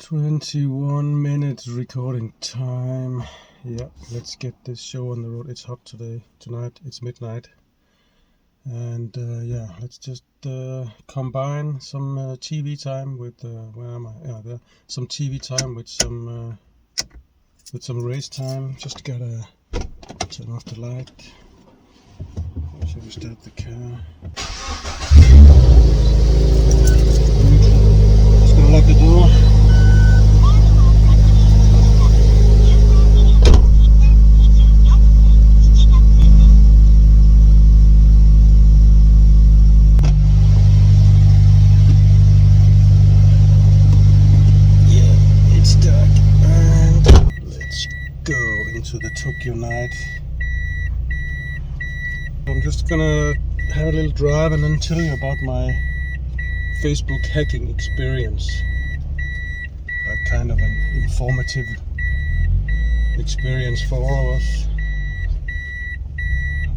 21 minutes recording time. Yeah, let's get this show on the road. It's hot tonight it's midnight, and let's just combine some TV time with where am I? Yeah, there. Some TV time with some race time. Just gotta turn off the light. Should we start the car? Just gonna lock the door. To the Tokyo night. I'm just gonna have a little drive and then tell you about my Facebook hacking experience. A kind of an informative experience for all of us.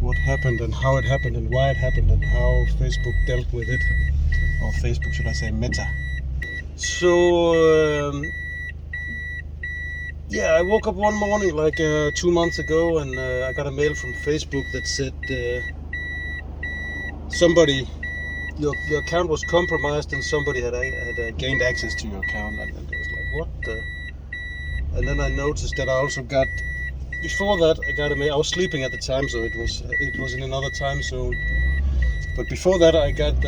What happened and how it happened and why it happened and how Facebook dealt with it. Or Facebook, should I say, Meta. So I woke up one morning like 2 months ago, and I got a mail from Facebook that said your account was compromised and somebody had gained access to your account, and it was like, what the? And then I noticed that I also got, before that I got a mail. I was sleeping at the time, so it was in another time zone. But before that I got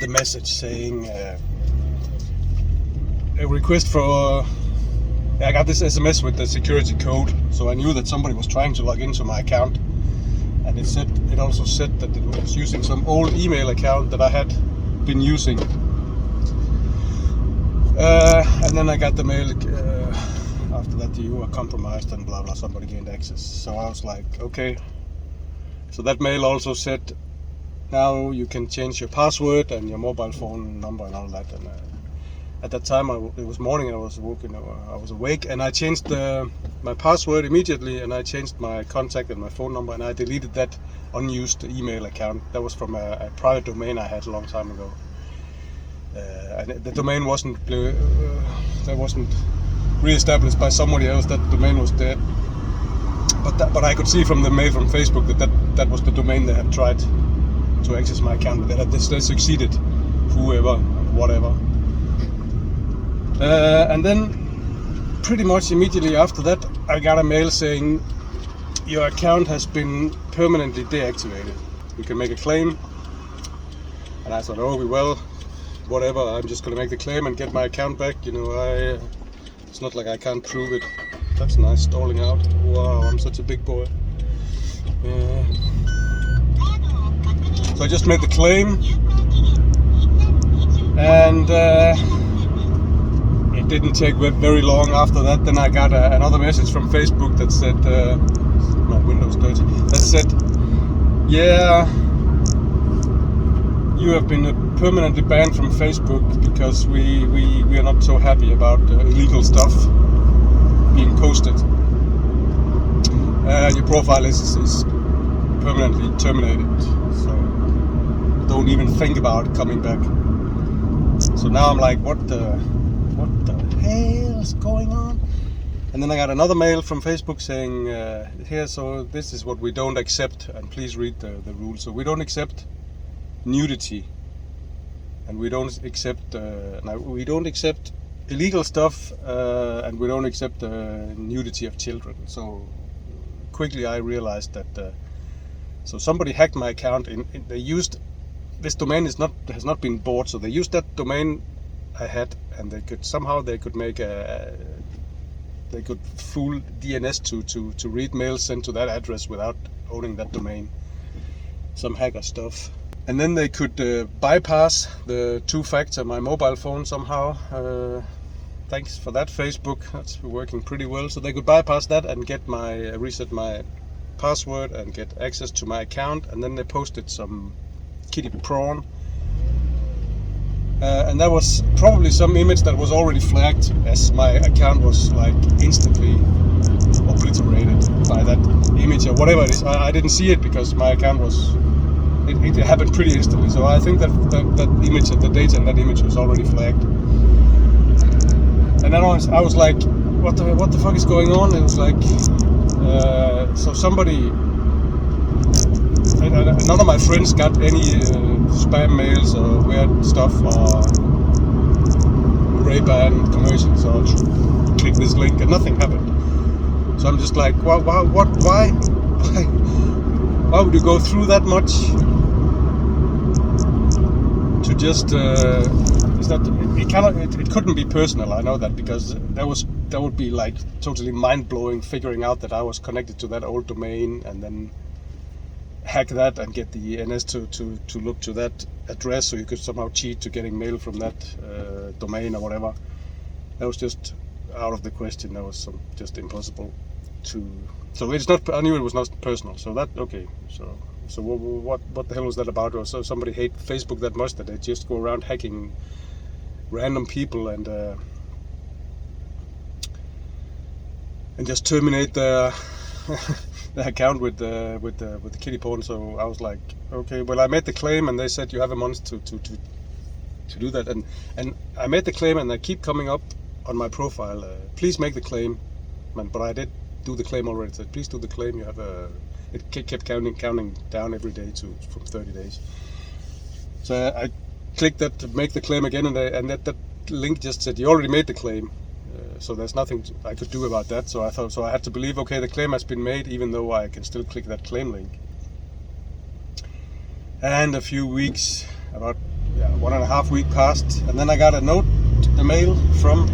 the message saying a request for. I got this SMS with the security code, so I knew that somebody was trying to log into my account, and it also said that it was using some old email account that I had been using. And then I got the mail after that, you were compromised and blah blah, somebody gained access. So I was like, okay. So that mail also said, now you can change your password and your mobile phone number and all that. And at that time, it was morning and I was awake, and I changed my password immediately, and I changed my contact and my phone number, and I deleted that unused email account. That was from a private domain I had a long time ago. And the domain wasn't re-established by somebody else. That domain was dead. But I could see from the mail from Facebook that was the domain they had tried to access my account. They succeeded, whoever, whatever. And then pretty much immediately after that I got a mail saying your account has been permanently deactivated. You can make a claim. And I thought, oh well, whatever, I'm just gonna make the claim and get my account back. It's not like I can't prove it. That's nice, stalling out. Wow, I'm such a big boy. So I just made the claim, and it didn't take very long after that. Then I got another message from Facebook that said, my window's dirty, that said, yeah, you have been permanently banned from Facebook because we are not so happy about illegal stuff being posted. Your profile is permanently terminated, so don't even think about coming back. So now I'm like, what the hell is going on? And then I got another mail from Facebook saying, so this is what we don't accept, and please read the rules. So we don't accept nudity, and we don't accept illegal stuff, and we don't accept nudity of children. So quickly I realized that so somebody hacked my account. They used this domain has not been bought, so they used that domain I had, and they could make they could fool DNS to read mails sent to that address without owning that domain. Some hacker stuff. And then they could bypass the two-factor my mobile phone somehow. Thanks for that, Facebook. That's working pretty well. So they could bypass that and get reset my password and get access to my account. And then they posted some kitty prawn. And that was probably some image that was already flagged, as my account was like instantly obliterated by that image or whatever it is. I didn't see it because my account was, it happened pretty instantly. So I think that image, the data in that image was already flagged. And then I was like, what the fuck is going on? It was like, so somebody, none of my friends got any spam mails or weird stuff or Ray-Ban commercials or click this link, and nothing happened. So I'm just like, why would you go through that much to just it couldn't be personal. I know that, because that would be like totally mind-blowing, figuring out that I was connected to that old domain and then hack that and get the NS to look to that address, so you could somehow cheat to getting mail from that domain or whatever. That was just out of the question. That was just impossible to. So it's not. I knew it was not personal. So that okay. So what the hell was that about? Or so somebody hate Facebook that much that they just go around hacking random people and just terminate their the account with the kiddie porn. So I was like, okay, well, I made the claim and they said you have a month to do that, and I made the claim and I keep coming up on my profile. Please make the claim, but I did do the claim already. It said please do the claim. You have it kept counting down every day from 30 days. So I clicked that to make the claim again, and that link just said you already made the claim. So there's nothing I could do about that. So I had to believe, okay, the claim has been made, even though I can still click that claim link. And a few weeks, about 1.5 weeks passed, and then I got a mail from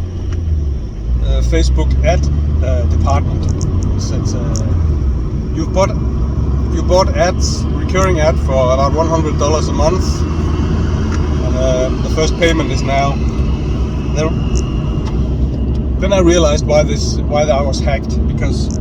Facebook ad department. It says you bought ads, recurring ad for about $100 a month, and the first payment is now. Then I realized why I was hacked, because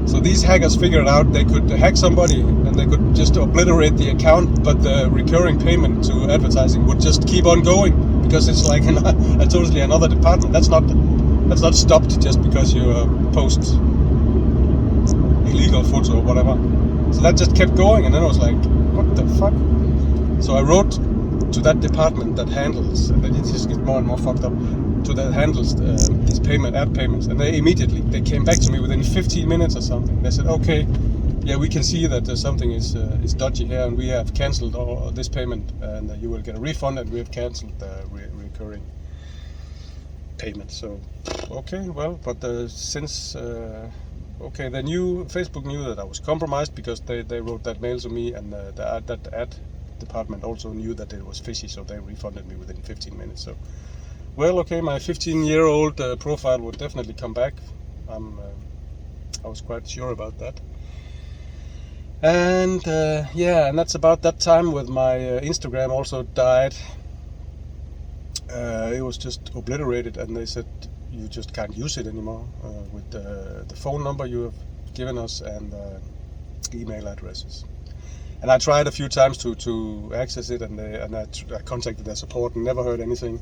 so these hackers figured out they could hack somebody and they could just obliterate the account, but the recurring payment to advertising would just keep on going, because it's like a totally another department. That's not stopped just because you post illegal photo or whatever. So that just kept going, and then I was like, what the fuck? So I wrote to that department that handles, and then it just gets more and more fucked up, to that handles these ad payments, and they came back to me within 15 minutes or something. They said, okay, yeah, we can see that something is dodgy here, and we have cancelled this payment, and you will get a refund, and we have cancelled the recurring payment. So okay, well, but since they knew, Facebook knew that I was compromised, because they wrote that mail to me, and that ad department also knew that it was fishy, so they refunded me within 15 minutes. So well, okay, my 15-year-old profile would definitely come back. I was quite sure about that. And and that's about that time with my Instagram also died. It was just obliterated, and they said you just can't use it anymore with the phone number you have given us and email addresses. And I tried a few times to access it, and I contacted their support and never heard anything.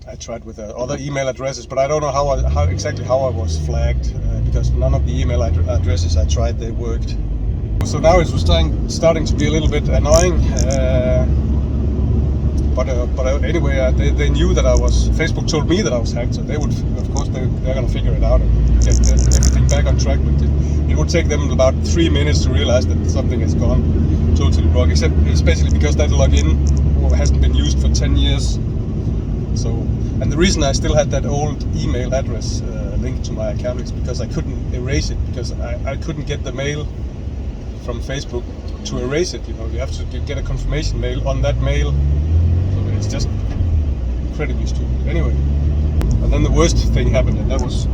I tried with other email addresses, but I don't know how exactly I was flagged, because none of the email addresses I tried, they worked. So now it was starting to be a little bit annoying. But anyway, they knew that Facebook told me that I was hacked, so they would, of course, they're going to figure it out and get everything back on track. But it would take them about 3 minutes to realize that something has gone totally wrong, especially because that login hasn't been used for 10 years. So, and the reason I still had that old email address linked to my account is because I couldn't erase it, because I couldn't get the mail from Facebook to erase it. You have to get a confirmation mail on that mail. So it's just incredibly stupid. Anyway, and then the worst thing happened, and that was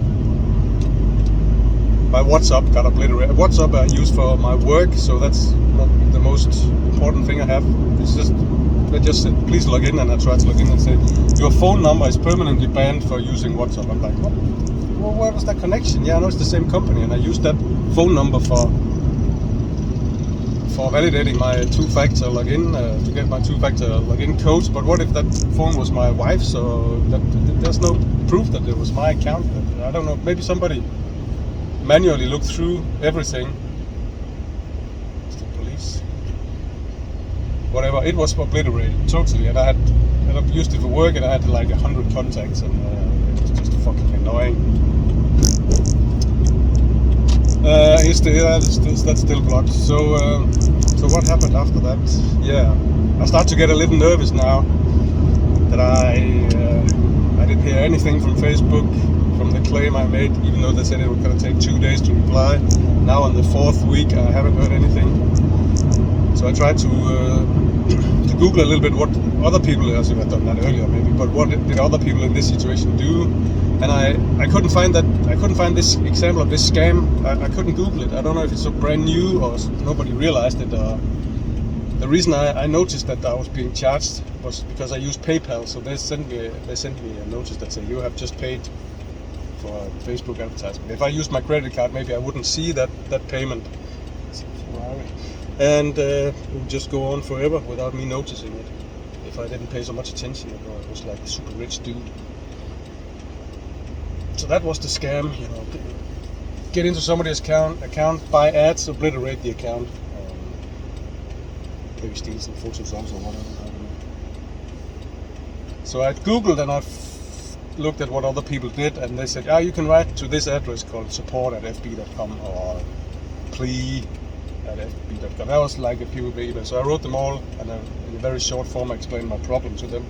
my WhatsApp got obliterated. WhatsApp I use for my work, so that's not the most important thing I have. It's just, they just said, please log in, and I tried to log in and say, your phone number is permanently banned for using WhatsApp. I'm like, what? Well, where was that connection? Yeah, I know it's the same company, and I used that phone number for validating my two-factor login, to get my two-factor login codes. But what if that phone was my wife's? So there's no proof that it was my account. I don't know, maybe somebody manually looked through everything. It's the police. whatever. It was obliterated totally, and I used it for work, and I had like 100 contacts, and it was just fucking annoying. That's still blocked. So what happened after that? Yeah, I start to get a little nervous now that I didn't hear anything from Facebook, from the claim I made, even though they said it was going to take 2 days to reply. Now on the 4th week, I haven't heard anything. So I tried to Google a little bit what other people, as you had done that earlier maybe, but what did other people in this situation do? And I couldn't find that. I couldn't find this example of this scam. I couldn't Google it. I don't know if it's so brand new or nobody realized it. The reason I noticed that I was being charged was because I used PayPal. So they sent me a notice that said you have just paid for Facebook advertisement. If I used my credit card, maybe I wouldn't see that payment. And it would just go on forever without me noticing it. If I didn't pay so much attention, or I was like a super rich dude. So that was the scam, get into somebody's account, buy ads, obliterate the account, maybe steal some photos also, whatever, I don't know. So I googled and I looked at what other people did, and they said, you can write to this address called support@fb.com or plea@fb.com. That was like a few emails. So I wrote them all, and in a very short form I explained my problem to them,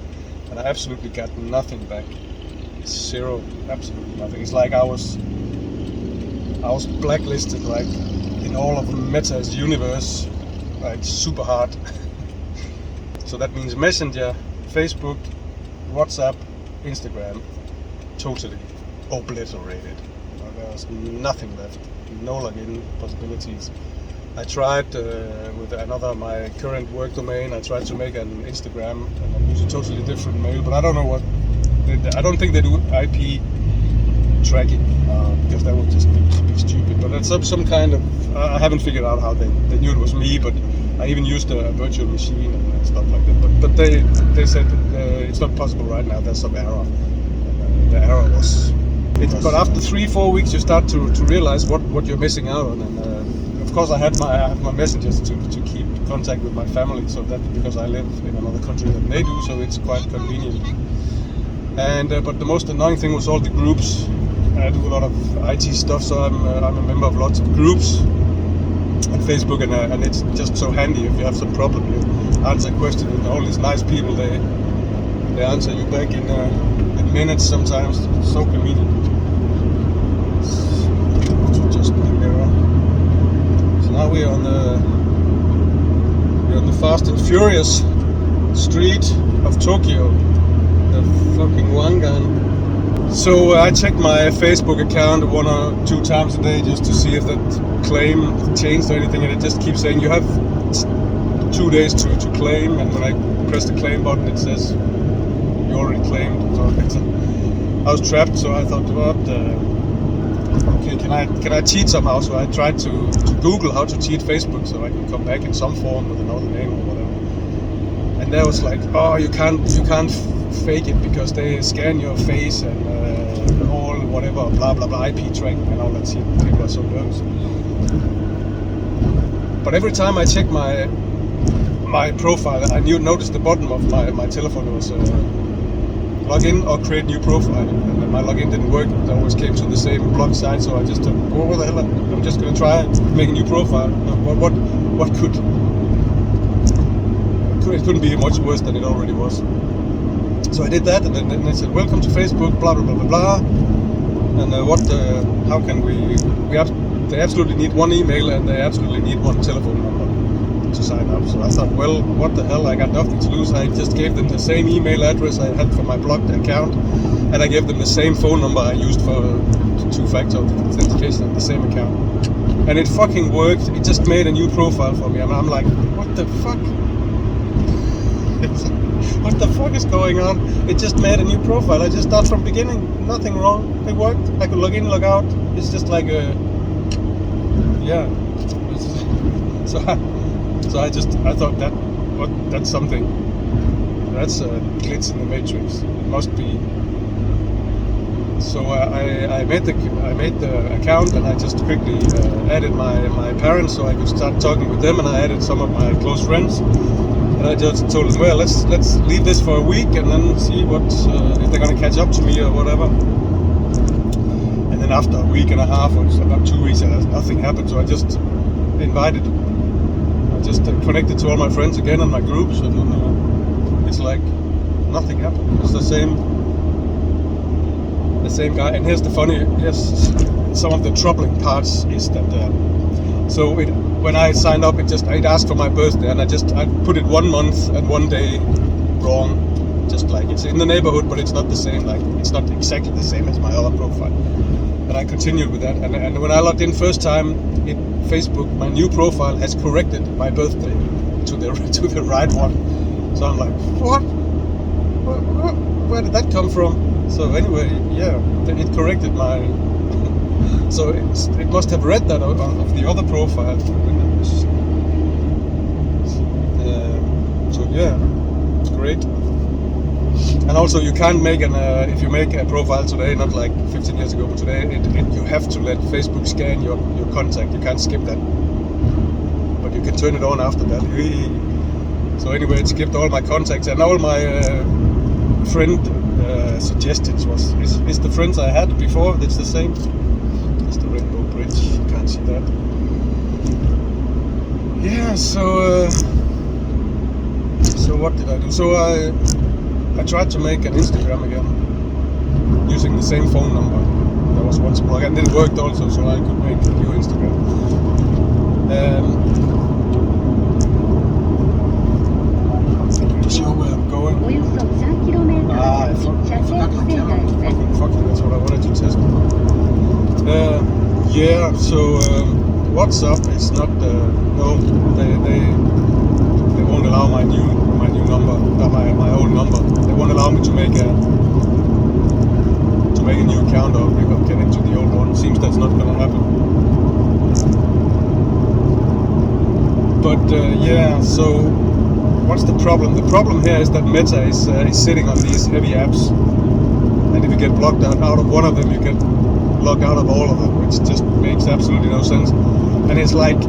and I absolutely got nothing back. Zero, absolutely nothing. It's like I was blacklisted, like in all of Meta's universe, like super hard. So that means Messenger, Facebook, WhatsApp, Instagram, totally obliterated. There was nothing left, no login possibilities. I tried with my current work domain. I tried to make an Instagram, and I use a totally different mail, but I don't know what. I don't think they do IP tracking because that would just be stupid. But it's some kind of. I haven't figured out how they knew it was me. But I even used a virtual machine and stuff like that. But they said it's not possible right now. There's some error. The error was. But after 3-4 weeks, you start to realize what you're missing out on. And of course, I have my messengers to keep contact with my family. So that because I live in another country than they do, so it's quite convenient. And but the most annoying thing was all the groups. I do a lot of IT stuff, so I'm a member of lots of groups on Facebook, and it's just so handy if you have some problem, you answer a question, and all these nice people they answer you back in minutes sometimes. It's so convenient. Just the mirror. So now we're on the Fast and Furious street of Tokyo. The fucking Wangan. So I check my Facebook account 1 or 2 times a day just to see if that claim changed or anything, and it just keeps saying you have 2 days to claim, and when I press the claim button it says you already claimed. So I was trapped, so I thought, okay, can I cheat somehow? So I tried to Google how to cheat Facebook so I can come back in some form with another name or whatever. And there was like, you can't fake it because they scan your face and all whatever, blah blah blah, IP tracking and all that shit. People are so nervous. But every time I check my profile, I noticed the bottom of my telephone was login or create new profile, and my login didn't work. It always came to the same block site, so I just thought, what the hell? I'm just gonna try and make a new profile. What could? It couldn't be much worse than it already was. So I did that, and then they said, welcome to Facebook, blah blah blah blah blah. And how can they absolutely need one email, and they absolutely need one telephone number to sign up. So I thought, well, what the hell, I got nothing to lose. I just gave them the same email address I had for my blocked account, and I gave them the same phone number I used for 2-factor authentication on the same account. And it fucking worked. It just made a new profile for me. I'm like, what the fuck? What the fuck is going on? It just made a new profile. I just started from beginning. Nothing wrong. It worked. I could log in, log out. It's just like So I thought that's something. That's a glitch in the matrix. It must be. So I made the account, and I just quickly added my parents so I could start talking with them, and I added some of my close friends. And I just told them, well, let's leave this for a week and then see what if they're gonna catch up to me or whatever. And then after a week and a half, or about 2 weeks, nothing happened. So I just connected to all my friends again on my groups, and it's like nothing happened. It's the same guy. And here's some of the troubling parts is that when I signed up, it asked for my birthday, and I put it 1 month and 1 day wrong. Just like it's in the neighborhood, but it's not the same. Like it's not exactly the same as my other profile. And I continued with that. And when I logged in first time, Facebook, my new profile has corrected my birthday to the right one. So I'm like, what? Where did that come from? So anyway, yeah, it corrected my. So it must have read that of the other profile. So yeah, it's great. And also, you can't make if you make a profile today, not like 15 years ago, but today, you have to let Facebook scan your contact. You can't skip that. But you can turn it on after that. So anyway, it skipped all my contacts and all my friend suggestions is the friends I had before. It's the same. It's the Rainbow Bridge. You can't see that. Yeah. So what did I do? So I tried to make an Instagram again using the same phone number that was once blocked, and it worked also, so I could make a new Instagram. To show where I'm going. I forgot my camera. Fucking, that's what I wanted to test. Yeah, so WhatsApp is not no, they won't allow my new number, my old number. They won't allow me to make a new account or get into the old one. Seems that's not gonna happen. But yeah, so what's the problem? The problem here is that Meta is sitting on these heavy apps, and if you get blocked out of one of them, you get logged out of all of them, which just makes absolutely no sense. And it's like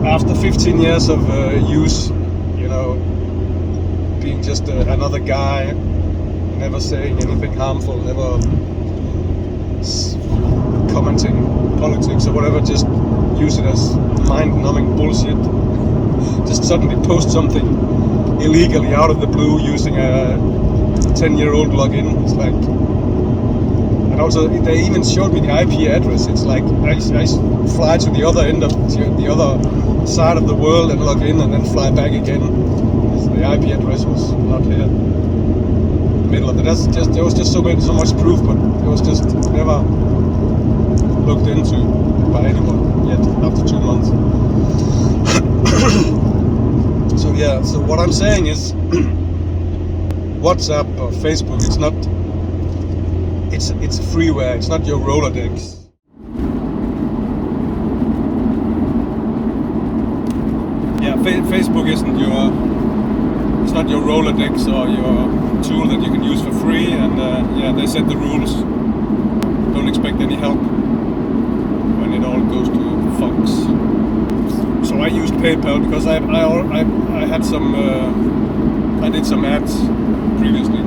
after 15 years of use, being just another guy, never saying anything harmful, never commenting politics or whatever, just use it as mind-numbing bullshit. Just suddenly post something illegally out of the blue using a 10-year-old login. It's like, and also they even showed me the IP address. It's like I fly to the other end of the other side of the world and log in and then fly back again. The IP address was not here. Middle of it. There was just so much proof, but it was just never looked into by anyone yet after 2 months. So yeah, so what I'm saying is WhatsApp or Facebook, it's a freeware, it's not your Rolodex. Yeah, Facebook isn't it's not your Rolodex or your tool that you can use for free, and yeah, they set the rules. Don't expect any help when it all goes to Fox. So I used PayPal because I had some I did some ads previously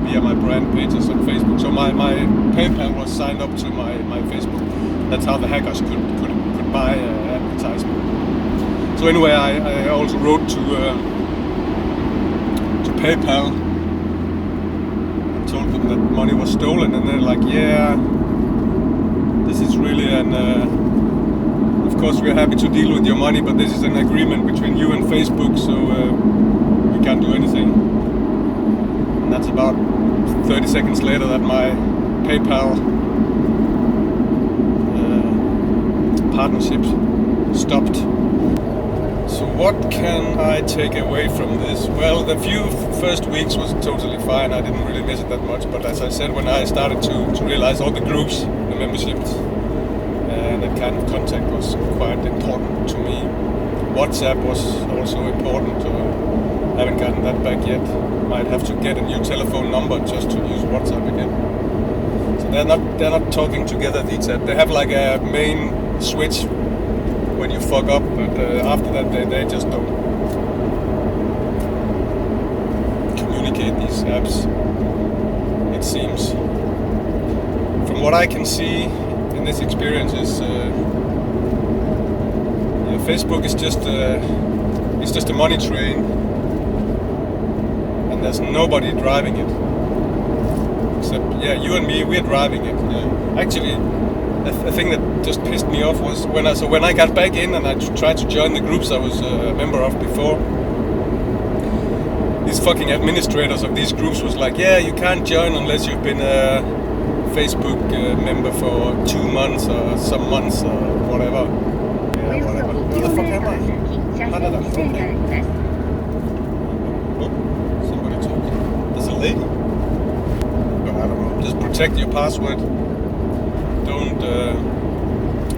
via my brand pages on Facebook. So my PayPal was signed up to my Facebook. That's how the hackers could buy advertisement. So anyway, I also wrote to PayPal and told them that money was stolen, and they're like, yeah, this is really of course we're happy to deal with your money, but this is an agreement between you and Facebook, so we can't do anything. And that's about 30 seconds later that my PayPal partnership stopped. So what can I take away from this? Well, the first weeks was totally fine. I didn't really miss it that much. But as I said, when I started to realize all the groups, the memberships, and that kind of contact was quite important to me. WhatsApp was also important. I haven't gotten that back yet. Might have to get a new telephone number just to use WhatsApp again. So they're not talking together, these apps. They have like a main switch when you fuck up, but after that they just don't. these apps, it seems. From what I can see in this experience is Facebook is just it's just a money train, and there's nobody driving it except you and me. We're driving it. Actually, the thing that just pissed me off was when I got back in and I tried to join the groups I was a member of before. These fucking administrators of these groups was like, you can't join unless you've been a Facebook member for 2 months or some months or whatever. Whatever. Where the fuck am I? Oh, somebody talking. There's a lady. I don't know. Just protect your password. Don't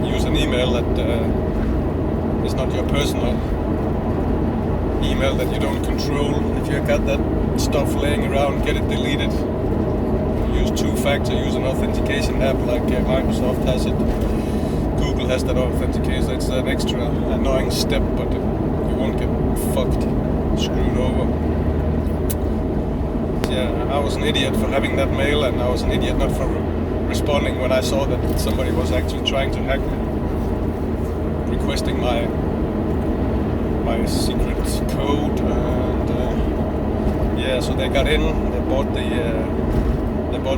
use an email that is not your personal email that you don't control. If you got that stuff laying around, get it deleted. Use two-factor, use an authentication app like Microsoft has it. Google has that authentication. It's an extra annoying step, but you won't get fucked, screwed over. I was an idiot for having that mail, and I was an idiot not for responding when I saw that somebody was actually trying to hack me, requesting my secret code, and so they got in, they bought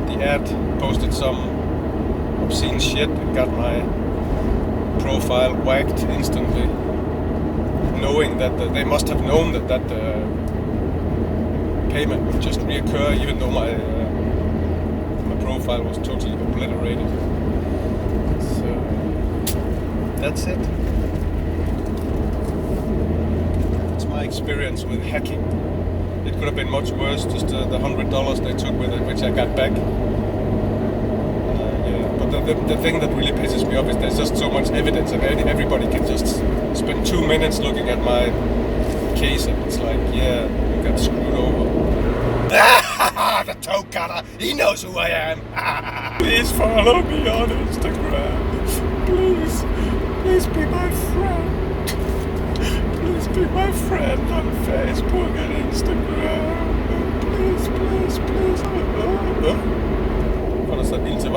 the ad, posted some obscene shit, and got my profile whacked instantly, knowing that they must have known that payment would just reoccur, even though my profile was totally obliterated. So that's it. That's my experience with hacking. It could have been much worse, just the $100 they took with it, which I got back. But the thing that really pisses me off is there's just so much evidence, and everybody can just spend 2 minutes looking at my case, and it's like, you got screwed over. The toe cutter, he knows who I am. Please follow me on Instagram. Please be my friend. Please be my friend on Facebook and Instagram. Please. Får der sat ild til vej?